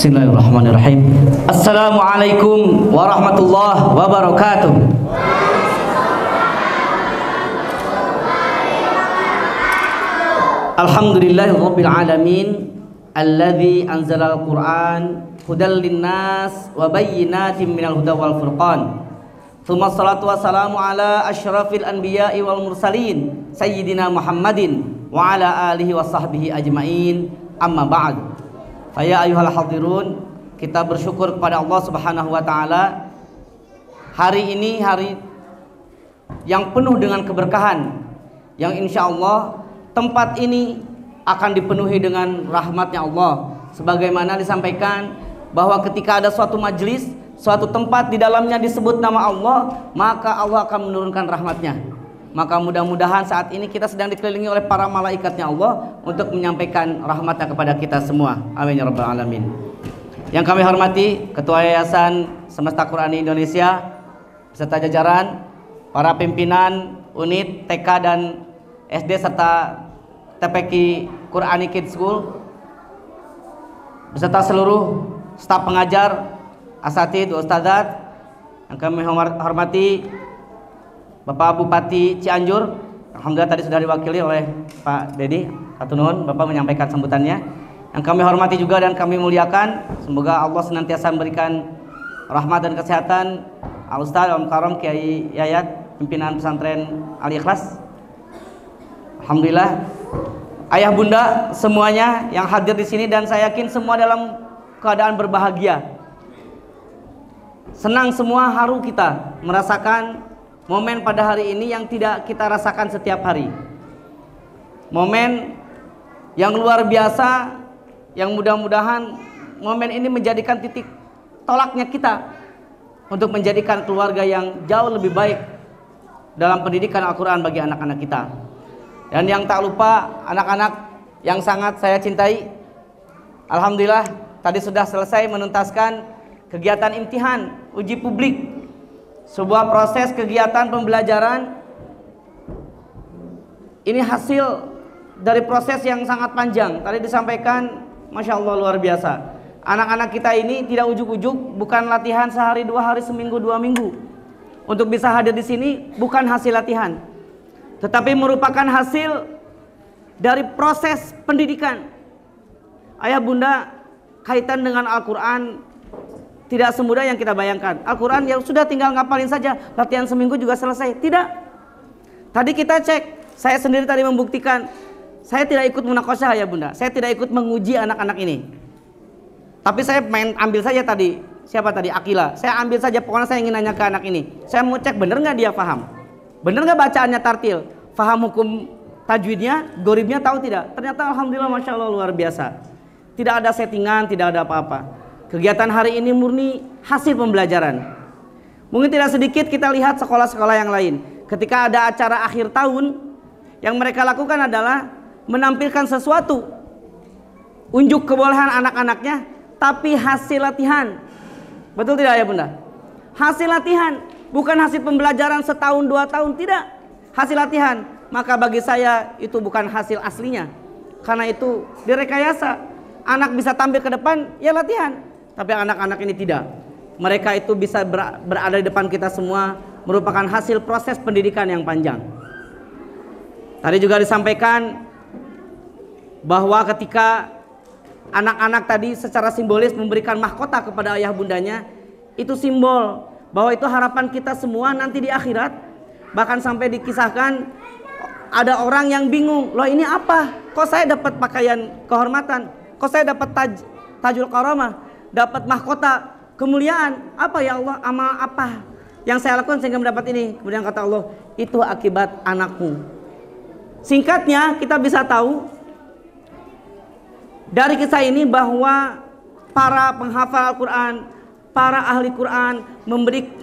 Bismillahirrahmanirrahim. Assalamualaikum warahmatullahi wabarakatuh. Alhamdulillahirabbil alamin alladzi anzalal Qur'an hudal linnas wa bayyinatin minal huda wal furqan. Tsumma shalatu wassalamu ala asyrafil anbiya'i wal mursalin sayyidina Muhammadin wa ala alihi wa sahbihi ajmain. Amma ba'd. Faya ayyuhal hadirun, kita bersyukur kepada Allah Subhanahu wa taala. Hari ini hari yang penuh dengan keberkahan, yang insyaallah tempat ini akan dipenuhi dengan rahmatnya Allah. Sebagaimana disampaikan bahwa ketika ada suatu majelis, suatu tempat di dalamnya disebut nama Allah, maka Allah akan menurunkan rahmatnya. Maka mudah-mudahan saat ini kita sedang dikelilingi oleh para malaikatnya Allah untuk menyampaikan rahmatnya kepada kita semua. Amin ya rabbal alamin. Yang kami hormati Ketua Yayasan Semesta Qur'ani Indonesia beserta jajaran, para pimpinan unit TK dan SD serta TPQ Qur'ani Kids School beserta seluruh staf pengajar, asatidz, ustadzat yang kami hormati, Bapak Bupati Cianjur, alhamdulillah tadi sudah diwakili oleh Pak Dedi Atunun, Bapak menyampaikan sambutannya. Yang kami hormati juga dan kami muliakan, semoga Allah senantiasa memberikan rahmat dan kesehatan Al-Ustaz Al-Mukarram Kiai Yayat, pimpinan pesantren Al-Ikhlas. Alhamdulillah, ayah bunda semuanya yang hadir di sini, dan saya yakin semua dalam keadaan berbahagia. Senang semua, haru kita merasakan momen pada hari ini yang tidak kita rasakan setiap hari. Momen yang luar biasa, yang mudah-mudahan momen ini menjadikan titik tolaknya kita untuk menjadikan keluarga yang jauh lebih baik dalam pendidikan Al-Quran bagi anak-anak kita. Dan yang tak lupa anak-anak yang sangat saya cintai, alhamdulillah tadi sudah selesai menuntaskan kegiatan imtihan uji publik, sebuah proses kegiatan pembelajaran. Ini hasil dari proses yang sangat panjang. Tadi disampaikan, Masya Allah luar biasa. Anak-anak kita ini tidak ujuk-ujuk, bukan latihan sehari, 2 hari, seminggu, 2 minggu. Untuk bisa hadir di sini bukan hasil latihan, tetapi merupakan hasil dari proses pendidikan. Ayah bunda, kaitan dengan Al-Quran tidak semudah yang kita bayangkan. Al-Quran yang sudah tinggal ngapalin saja, latihan seminggu juga selesai. Tidak. Tadi kita cek, saya sendiri tadi membuktikan, saya tidak ikut munakosyah ya bunda, saya tidak ikut menguji anak-anak ini. Tapi saya main ambil saja tadi, siapa tadi? Akila. Saya ambil saja, pokoknya saya ingin nanya ke anak ini. Saya mau cek bener nggak dia paham, bener nggak bacaannya tartil, paham hukum tajwidnya, goribnya tahu tidak? Ternyata alhamdulillah Masya Allah luar biasa. Tidak ada settingan, tidak ada apa-apa. Kegiatan hari ini murni hasil pembelajaran. Mungkin tidak sedikit kita lihat sekolah-sekolah yang lain. Ketika ada acara akhir tahun, yang mereka lakukan adalah menampilkan sesuatu, unjuk kebolehan anak-anaknya, tapi hasil latihan. Betul tidak ya bunda? Hasil latihan, bukan hasil pembelajaran setahun 2 tahun, tidak. Hasil latihan. Maka bagi saya itu bukan hasil aslinya, karena itu direkayasa. Anak bisa tampil ke depan, ya latihan. Tapi anak-anak ini tidak. Mereka itu bisa berada di depan kita semua, merupakan hasil proses pendidikan yang panjang. Tadi juga disampaikan bahwa ketika anak-anak tadi secara simbolis memberikan mahkota kepada ayah bundanya, itu simbol bahwa itu harapan kita semua nanti di akhirat. Bahkan sampai dikisahkan ada orang yang bingung, loh ini apa? Kok saya dapat pakaian kehormatan? Kok saya dapat tajul karamah? Dapat mahkota kemuliaan? Apa ya Allah, amal apa yang saya lakukan sehingga mendapat ini? Kemudian kata Allah, itu akibat anakmu. Singkatnya kita bisa tahu dari kisah ini bahwa para penghafal Al-Quran, para ahli Quran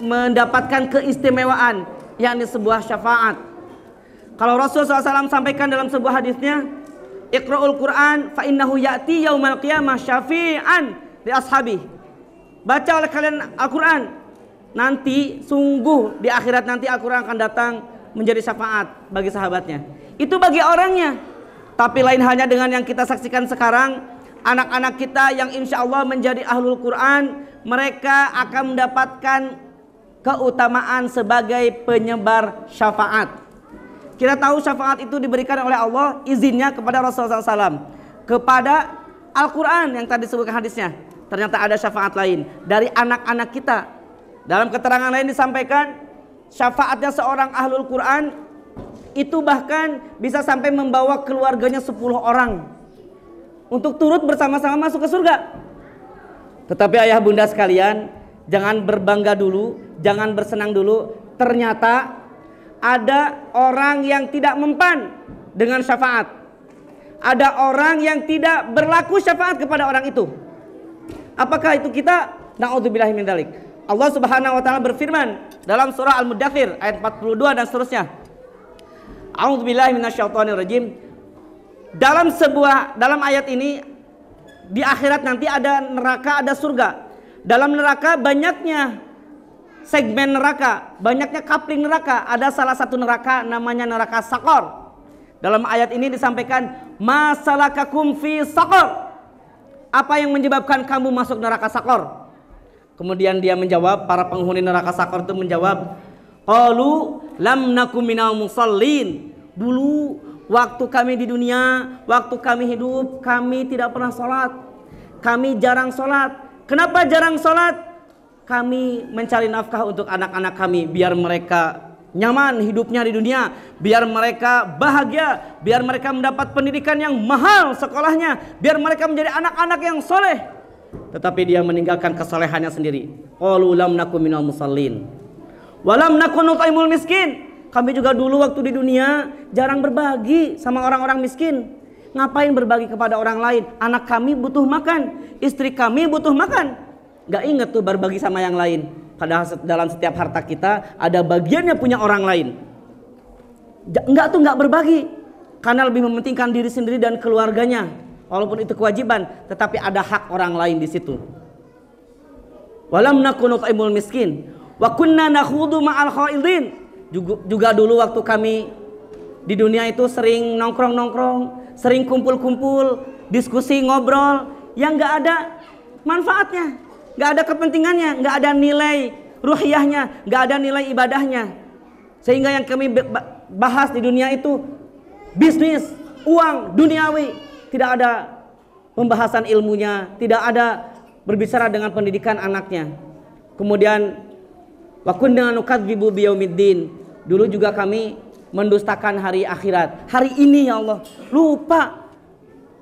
mendapatkan keistimewaan, yakni sebuah syafaat. Kalau Rasulullah SAW sampaikan dalam sebuah hadisnya, Iqra'ul Quran fa innahu ya'ti yaumal qiyamah syafi'an li ashabi. Baca oleh kalian Al-Quran, nanti sungguh di akhirat nanti Al-Quran akan datang menjadi syafaat bagi sahabatnya. Itu bagi orangnya. Tapi lain halnya dengan yang kita saksikan sekarang, anak-anak kita yang insya Allah menjadi ahlul Quran, mereka akan mendapatkan keutamaan sebagai penyebar syafaat. Kita tahu syafaat itu diberikan oleh Allah, izinnya kepada Rasulullah SAW, kepada Al-Quran yang tadi disebutkan hadisnya. Ternyata ada syafaat lain dari anak-anak kita. Dalam keterangan lain disampaikan, syafaatnya seorang ahlul Quran itu bahkan bisa sampai membawa keluarganya 10 orang untuk turut bersama-sama masuk ke surga. Tetapi ayah bunda sekalian, jangan berbangga dulu, jangan bersenang dulu. Ternyata ada orang yang tidak mempan dengan syafaat. Ada orang yang tidak berlaku syafaat kepada orang itu. Apakah itu kita? Na'udzubillahi min dzalik. Allah Subhanahu wa taala berfirman dalam surah Al-Muddatsir ayat 42 dan seterusnya. A'udzubillahi minasyaitonirrajim. Dalam ayat ini, di akhirat nanti ada neraka, ada surga. Dalam neraka banyaknya segmen neraka, banyaknya kapling neraka. Ada salah satu neraka namanya neraka Saqar. Dalam ayat ini disampaikan, masalakakum fi Saqar. Apa yang menyebabkan kamu masuk neraka Saqar? Kemudian dia menjawab, para penghuni neraka Saqar itu menjawab, qalu lam nakum minal musallin. Dulu waktu kami di dunia, waktu kami hidup, kami tidak pernah sholat. Kami jarang sholat. Kenapa jarang sholat? Kami mencari nafkah untuk anak-anak kami, biar mereka nyaman hidupnya di dunia, biar mereka bahagia, biar mereka mendapat pendidikan yang mahal sekolahnya, biar mereka menjadi anak-anak yang soleh. Tetapi dia meninggalkan kesolehannya sendiri. Qalu lam nakum minal musallin wa lam nakun nut'imul miskin. Kami juga dulu waktu di dunia jarang berbagi sama orang-orang miskin. Ngapain berbagi kepada orang lain? Anak kami butuh makan, istri kami butuh makan. Gak inget tuh berbagi sama yang lain. Padahal dalam setiap harta kita ada bagiannya punya orang lain. Enggak berbagi, karena lebih mementingkan diri sendiri dan keluarganya. Walaupun itu kewajiban, tetapi ada hak orang lain di situ. Walam nakunu nut'imul miskin wa kunna nakhudu ma'al khaidin. Juga dulu waktu kami di dunia itu sering nongkrong-nongkrong, sering kumpul-kumpul, diskusi, ngobrol yang enggak ada manfaatnya, enggak ada kepentingannya, enggak ada nilai ruhiyahnya, enggak ada nilai ibadahnya. Sehingga yang kami bahas di dunia itu bisnis, uang, duniawi, tidak ada pembahasan ilmunya, tidak ada berbicara dengan pendidikan anaknya. Kemudian wa kunna nukadzibu biyaumiddin. Dulu juga kami mendustakan hari akhirat. Hari ini ya Allah, lupa.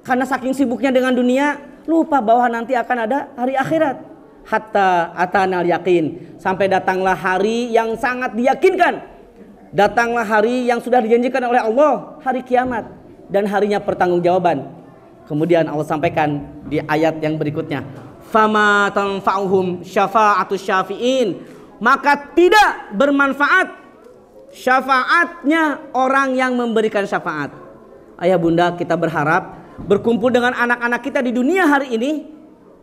Karena saking sibuknya dengan dunia, lupa bahwa nanti akan ada hari akhirat. Hatta atanal yakin, sampai datanglah hari yang sangat diyakinkan. Datanglah hari yang sudah dijanjikan oleh Allah, hari kiamat dan harinya pertanggungjawaban. Kemudian Allah sampaikan di ayat yang berikutnya, fama tanfa'uhum syafa'atus syafi'in, maka tidak bermanfaat syafaatnya orang yang memberikan syafaat. Ayah bunda, kita berharap berkumpul dengan anak-anak kita di dunia hari ini,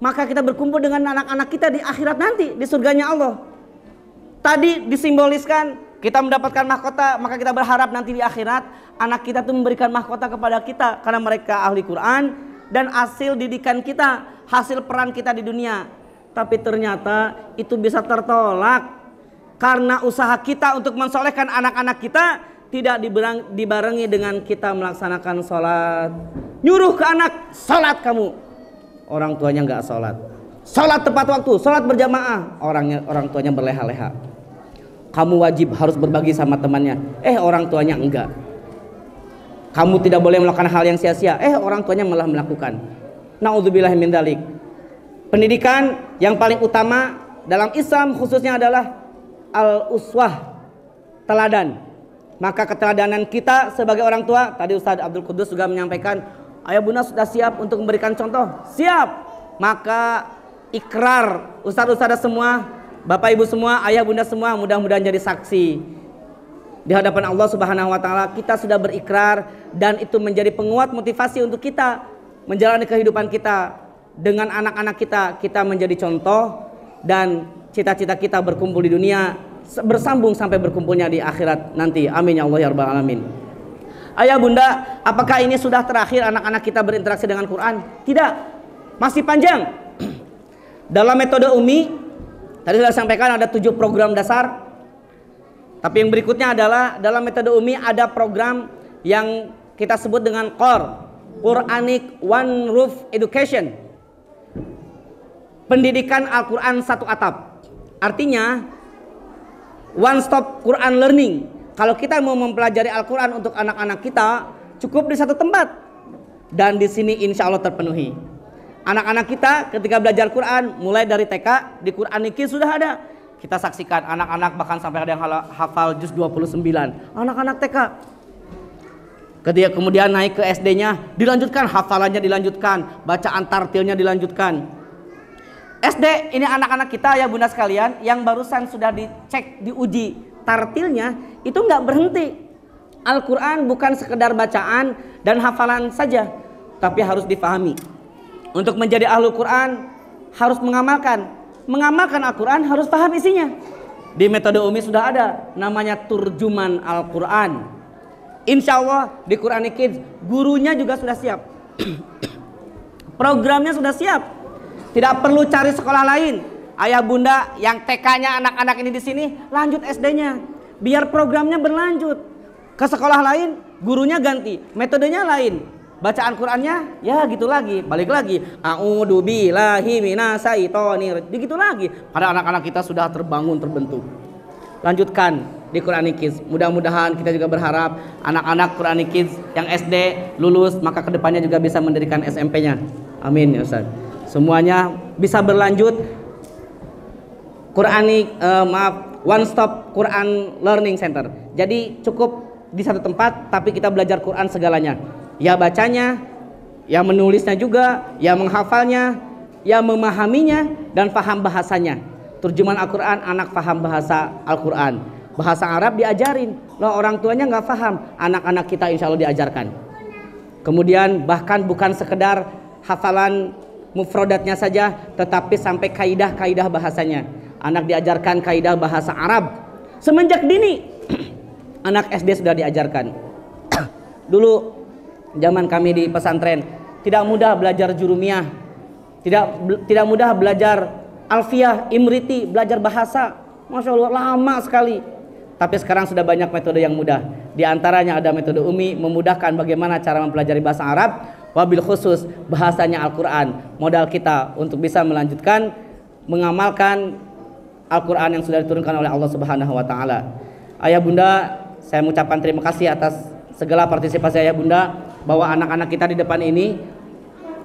maka kita berkumpul dengan anak-anak kita di akhirat nanti, di surganya Allah. Tadi disimboliskan kita mendapatkan mahkota, maka kita berharap nanti di akhirat anak kita tuh memberikan mahkota kepada kita karena mereka ahli Quran dan hasil didikan kita, hasil peran kita di dunia. Tapi ternyata itu bisa tertolak karena usaha kita untuk mensolehkan anak-anak kita tidak dibarengi dengan kita melaksanakan sholat. Nyuruh ke anak, sholat kamu, orang tuanya nggak sholat. Sholat tepat waktu, sholat berjamaah, orang tuanya berleha-leha. Kamu wajib harus berbagi sama temannya, orang tuanya enggak. Kamu tidak boleh melakukan hal yang sia-sia, orang tuanya malah melakukan. Na'udzubillahi min dzalik. Pendidikan yang paling utama dalam Islam khususnya adalah al-uswah, teladan. Maka keteladanan kita sebagai orang tua, tadi Ustaz Abdul Qudus juga menyampaikan, ayah bunda sudah siap untuk memberikan contoh? Siap. Maka ikrar ustaz-ustaz semua, bapak ibu semua, ayah bunda semua, mudah-mudahan jadi saksi di hadapan Allah Subhanahu wa taala. Kita sudah berikrar dan itu menjadi penguat motivasi untuk kita menjalani kehidupan kita dengan anak-anak kita. Kita menjadi contoh dan cita-cita kita berkumpul di dunia bersambung sampai berkumpulnya di akhirat nanti. Amin ya Allah ya rabbal alamin. Ayah bunda, apakah ini sudah terakhir anak-anak kita berinteraksi dengan Quran? Tidak. Masih panjang. Dalam metode UMI tadi sudah sampaikan ada 7 program dasar. Tapi yang berikutnya adalah dalam metode UMI ada program yang kita sebut dengan QOR, Quranic One Roof Education. Pendidikan Al-Quran satu atap. Artinya one stop Quran learning. Kalau kita mau mempelajari Al-Quran untuk anak-anak kita, cukup di satu tempat. Dan di sini insya Allah terpenuhi. Anak-anak kita ketika belajar Quran, mulai dari TK, di Quran Niki sudah ada. Kita saksikan anak-anak bahkan sampai ada yang hafal juz 29. Anak-anak TK. Ketika kemudian naik ke SD-nya, dilanjutkan hafalannya, dilanjutkan bacaan tartilnya, dilanjutkan. SD ini anak-anak kita ya bunda sekalian, yang barusan sudah dicek, diuji tartilnya, itu nggak berhenti. Al-Quran bukan sekedar bacaan dan hafalan saja, tapi harus difahami. Untuk menjadi ahlul Quran harus mengamalkan. Mengamalkan Al-Quran harus paham isinya. Di metode UMI sudah ada namanya turjuman Al-Quran. Insya Allah di Quran Kids gurunya juga sudah siap. Programnya sudah siap. Tidak perlu cari sekolah lain. Ayah bunda yang TK-nya anak-anak ini di sini, lanjut SD-nya. Biar programnya berlanjut. Ke sekolah lain, gurunya ganti, metodenya lain. Bacaan Qurannya ya gitu lagi, balik lagi. A'udzu billahi minasyaitonir. Begitu lagi. Pada anak-anak kita sudah terbangun, terbentuk. Lanjutkan di Quran Kids. Mudah-mudahan kita juga berharap anak-anak Quran Kids yang SD lulus, maka kedepannya juga bisa mendirikan SMP-nya. Amin ya Ustaz. Semuanya bisa berlanjut. One Stop Quran Learning Center. Jadi cukup di satu tempat, tapi kita belajar Quran segalanya. Ya bacanya, ya menulisnya juga, ya menghafalnya, ya memahaminya, dan paham bahasanya. Terjemahan Al-Quran, anak paham bahasa Al-Quran. Bahasa Arab diajarin. Loh, orang tuanya nggak paham, anak-anak kita insya Allah diajarkan. Kemudian bahkan bukan sekedar hafalan mufrodatnya saja, tetapi sampai kaidah-kaidah bahasanya. Anak diajarkan kaidah bahasa Arab. Semenjak dini, anak SD sudah diajarkan. Dulu zaman kami di pesantren tidak mudah belajar jurumiyah, tidak mudah belajar alfiyah, imriti, belajar bahasa. Masya Allah lama sekali. Tapi sekarang sudah banyak metode yang mudah. Di antaranya ada metode UMI, memudahkan bagaimana cara mempelajari bahasa Arab, wabil khusus bahasanya Al-Quran. Modal kita untuk bisa melanjutkan mengamalkan Al-Quran yang sudah diturunkan oleh Allah Subhanahu wa Ta'ala. Ayah bunda, saya mengucapkan terima kasih atas segala partisipasi ayah bunda, bahwa anak-anak kita di depan ini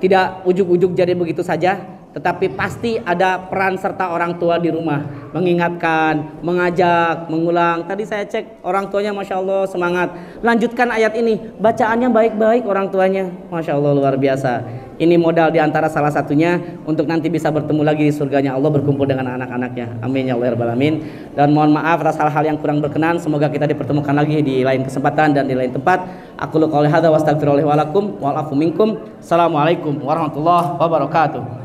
tidak ujuk-ujuk jadi begitu saja, tetapi pasti ada peran serta orang tua di rumah, mengingatkan, mengajak, mengulang. Tadi saya cek orang tuanya Masya Allah semangat, lanjutkan ayat ini, bacaannya baik-baik orang tuanya, Masya Allah luar biasa. Ini modal diantara salah satunya untuk nanti bisa bertemu lagi di surganya Allah, berkumpul dengan anak-anaknya. Amin ya Allah rabbal alamin. Dan mohon maaf atas hal-hal yang kurang berkenan. Semoga kita dipertemukan lagi di lain kesempatan dan di lain tempat. Aku qouli hadza wa astaghfirullahi wa lakum wa afu minkum. Assalamualaikum warahmatullahi wabarakatuh.